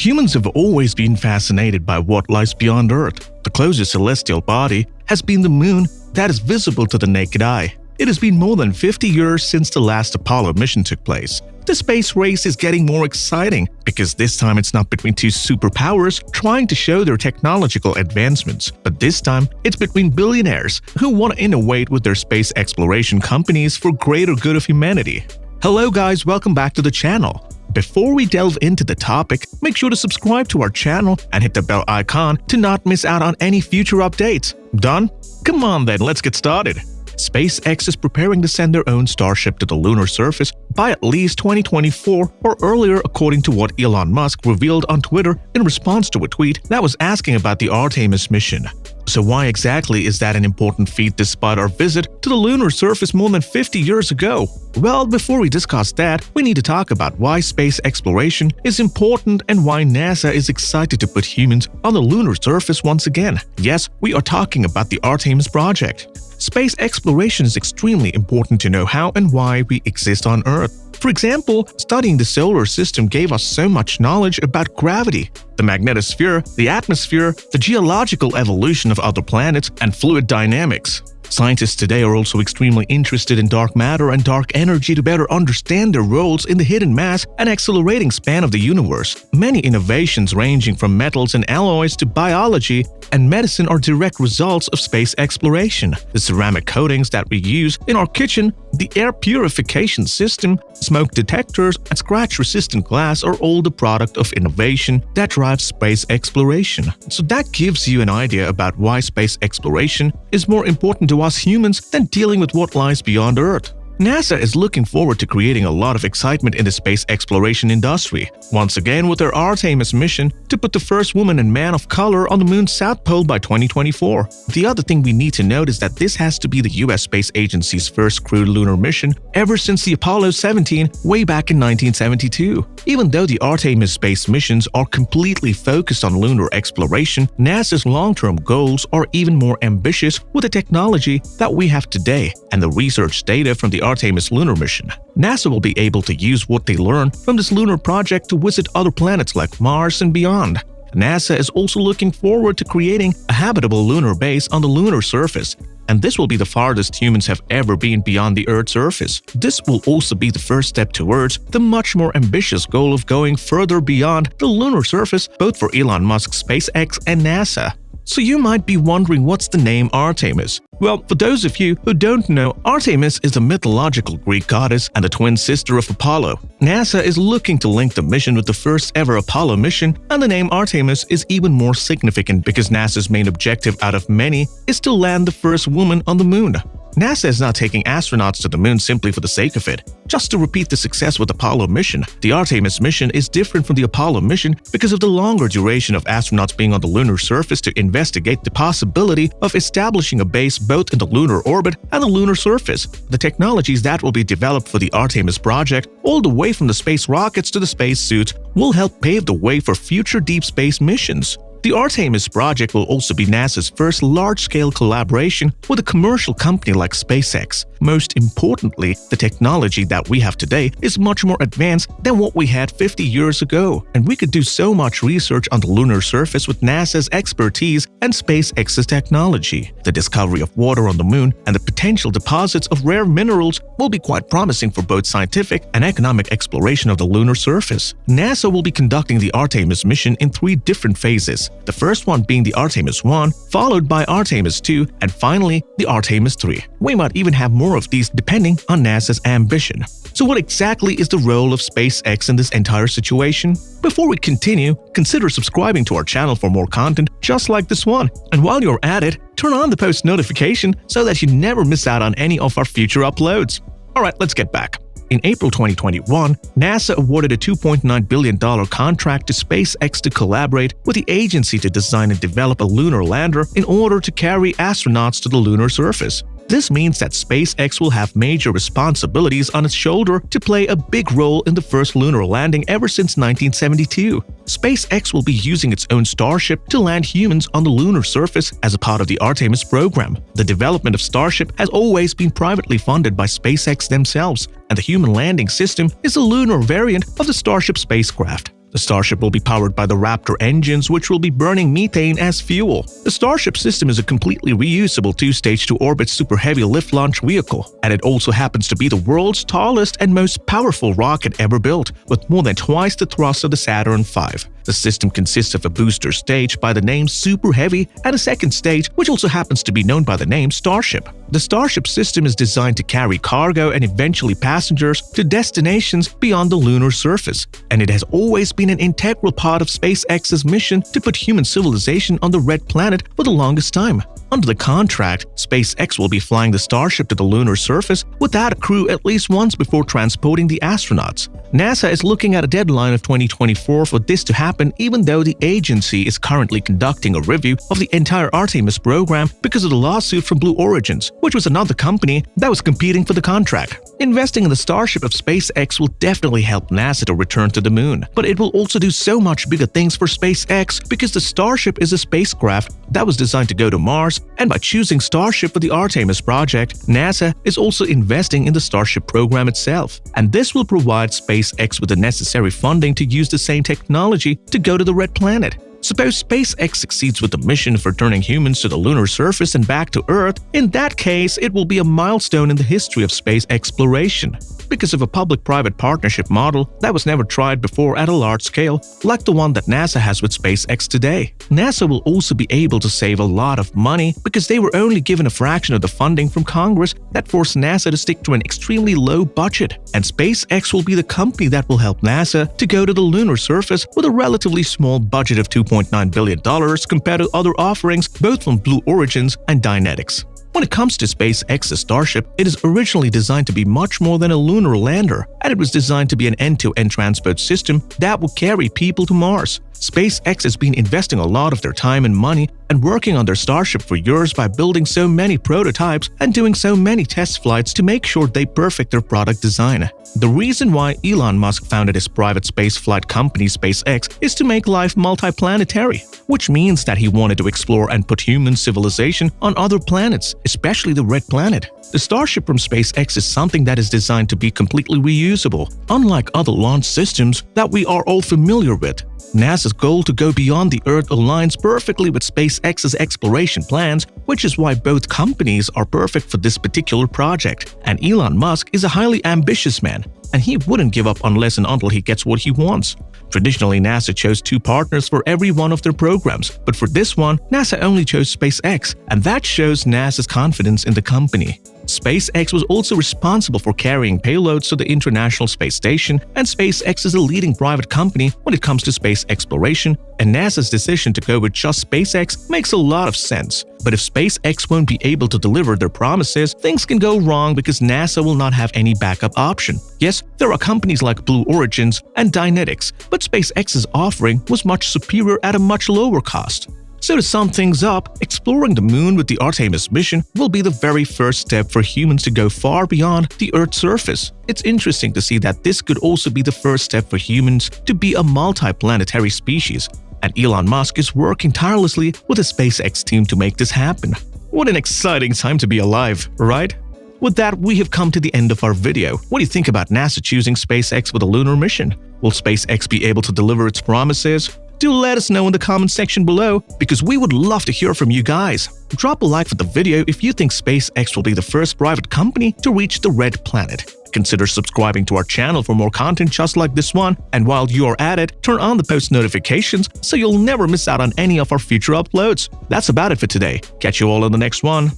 Humans have always been fascinated by what lies beyond Earth. The closest celestial body has been the Moon that is visible to the naked eye. It has been more than 50 years since the last Apollo mission took place. The space race is getting more exciting because this time it's not between two superpowers trying to show their technological advancements, but this time it's between billionaires who want to innovate with their space exploration companies for greater good of humanity. Hello guys, welcome back to the channel. Before we delve into the topic, make sure to subscribe to our channel and hit the bell icon to not miss out on any future updates. Done? Come on then, let's get started. SpaceX is preparing to send their own Starship to the lunar surface by at least 2024 or earlier, according to what Elon Musk revealed on Twitter in response to a tweet that was asking about the Artemis mission. So why exactly is that an important feat despite our visit to the lunar surface more than 50 years ago? Well, before we discuss that, we need to talk about why space exploration is important and why NASA is excited to put humans on the lunar surface once again. Yes, we are talking about the Artemis project. Space exploration is extremely important to know how and why we exist on Earth. For example, studying the solar system gave us so much knowledge about gravity, the magnetosphere, the atmosphere, the geological evolution of other planets, and fluid dynamics. Scientists today are also extremely interested in dark matter and dark energy to better understand their roles in the hidden mass and accelerating span of the universe. Many innovations ranging from metals and alloys to biology and medicine are direct results of space exploration. The ceramic coatings that we use in our kitchen, the air purification system, smoke detectors, and scratch-resistant glass are all the product of innovation that drives space exploration. So that gives you an idea about why space exploration is more important to us humans than dealing with what lies beyond Earth. NASA is looking forward to creating a lot of excitement in the space exploration industry, once again with their Artemis mission to put the first woman and man of color on the Moon's South Pole by 2024. The other thing we need to note is that this has to be the US Space Agency's first crewed lunar mission ever since the Apollo 17 way back in 1972. Even though the Artemis space missions are completely focused on lunar exploration, NASA's long-term goals are even more ambitious with the technology that we have today and the research data from the Artemis lunar mission. NASA will be able to use what they learn from this lunar project to visit other planets like Mars and beyond. NASA is also looking forward to creating a habitable lunar base on the lunar surface, and this will be the farthest humans have ever been beyond the Earth's surface. This will also be the first step towards the much more ambitious goal of going further beyond the lunar surface, both for Elon Musk's SpaceX and NASA. So you might be wondering, what's the name Artemis? Well, for those of you who don't know, Artemis is a mythological Greek goddess and the twin sister of Apollo. NASA is looking to link the mission with the first ever Apollo mission, and the name Artemis is even more significant because NASA's main objective out of many is to land the first woman on the Moon. NASA is not taking astronauts to the Moon simply for the sake of it. Just to repeat the success with the Apollo mission, the Artemis mission is different from the Apollo mission because of the longer duration of astronauts being on the lunar surface to investigate the possibility of establishing a base both in the lunar orbit and the lunar surface. The technologies that will be developed for the Artemis project, all the way from the space rockets to the space suits, will help pave the way for future deep space missions. The Artemis project will also be NASA's first large-scale collaboration with a commercial company like SpaceX. Most importantly, the technology that we have today is much more advanced than what we had 50 years ago, and we could do so much research on the lunar surface with NASA's expertise and SpaceX's technology. The discovery of water on the Moon and the potential deposits of rare minerals will be quite promising for both scientific and economic exploration of the lunar surface. NASA will be conducting the Artemis mission in 3 different phases. The first one being the Artemis 1, followed by Artemis 2, and finally the Artemis 3. We might even have more of these depending on NASA's ambition. So what exactly is the role of SpaceX in this entire situation? Before we continue, consider subscribing to our channel for more content just like this one. And while you're at it, turn on the post notification so that you never miss out on any of our future uploads. Alright, let's get back. In April 2021, NASA awarded a $2.9 billion contract to SpaceX to collaborate with the agency to design and develop a lunar lander in order to carry astronauts to the lunar surface. This means that SpaceX will have major responsibilities on its shoulder to play a big role in the first lunar landing ever since 1972. SpaceX will be using its own Starship to land humans on the lunar surface as a part of the Artemis program. The development of Starship has always been privately funded by SpaceX themselves, and the human landing system is a lunar variant of the Starship spacecraft. The Starship will be powered by the Raptor engines, which will be burning methane as fuel. The Starship system is a completely reusable two-stage to-orbit super heavy lift launch vehicle, and it also happens to be the world's tallest and most powerful rocket ever built, with more than twice the thrust of the Saturn V. The system consists of a booster stage by the name Super Heavy and a second stage which also happens to be known by the name Starship. The Starship system is designed to carry cargo and eventually passengers to destinations beyond the lunar surface, and it has always been an integral part of SpaceX's mission to put human civilization on the Red Planet for the longest time. Under the contract, SpaceX will be flying the Starship to the lunar surface without a crew at least once before transporting the astronauts. NASA is looking at a deadline of 2024 for this to happen, even though the agency is currently conducting a review of the entire Artemis program because of the lawsuit from Blue Origins, which was another company that was competing for the contract. Investing in the Starship of SpaceX will definitely help NASA to return to the moon, but it will also do so much bigger things for SpaceX because the Starship is a spacecraft that was designed to go to Mars, and by choosing Starship for the Artemis project, NASA is also investing in the Starship program itself, and this will provide SpaceX with the necessary funding to use the same technology to go to the Red Planet. Suppose SpaceX succeeds with the mission for turning humans to the lunar surface and back to Earth. In that case, it will be a milestone in the history of space exploration, because of a public-private partnership model that was never tried before at a large scale, like the one that NASA has with SpaceX today. NASA will also be able to save a lot of money because they were only given a fraction of the funding from Congress that forced NASA to stick to an extremely low budget, and SpaceX will be the company that will help NASA to go to the lunar surface with a relatively small budget of $2.9 billion compared to other offerings both from Blue Origins and Dynetics. When it comes to SpaceX's Starship, it is originally designed to be much more than a lunar lander, and it was designed to be an end-to-end transport system that will carry people to Mars. SpaceX has been investing a lot of their time and money and working on their Starship for years by building so many prototypes and doing so many test flights to make sure they perfect their product design. The reason why Elon Musk founded his private spaceflight company SpaceX is to make life multiplanetary, which means that he wanted to explore and put human civilization on other planets, especially the Red Planet. The Starship from SpaceX is something that is designed to be completely reusable, unlike other launch systems that we are all familiar with. NASA's goal to go beyond the Earth aligns perfectly with SpaceX's exploration plans, which is why both companies are perfect for this particular project. And Elon Musk is a highly ambitious man, and he wouldn't give up unless and until he gets what he wants. Traditionally, NASA chose 2 partners for every one of their programs, but for this one, NASA only chose SpaceX, and that shows NASA's confidence in the company. SpaceX was also responsible for carrying payloads to the International Space Station, and SpaceX is a leading private company when it comes to space exploration, and NASA's decision to go with just SpaceX makes a lot of sense. But if SpaceX won't be able to deliver their promises, things can go wrong because NASA will not have any backup option. Yes, there are companies like Blue Origins and Dynetics, but SpaceX's offering was much superior at a much lower cost. So to sum things up, exploring the moon with the Artemis mission will be the very first step for humans to go far beyond the Earth's surface. It's interesting to see that this could also be the first step for humans to be a multiplanetary species, and Elon Musk is working tirelessly with the SpaceX team to make this happen. What an exciting time to be alive, right? With that, we have come to the end of our video. What do you think about NASA choosing SpaceX for the lunar mission? Will SpaceX be able to deliver its promises? Do let us know in the comment section below, because we would love to hear from you guys. Drop a like for the video if you think SpaceX will be the first private company to reach the Red Planet. Consider subscribing to our channel for more content just like this one, and while you're at it, turn on the post notifications so you'll never miss out on any of our future uploads. That's about it for today. Catch you all in the next one.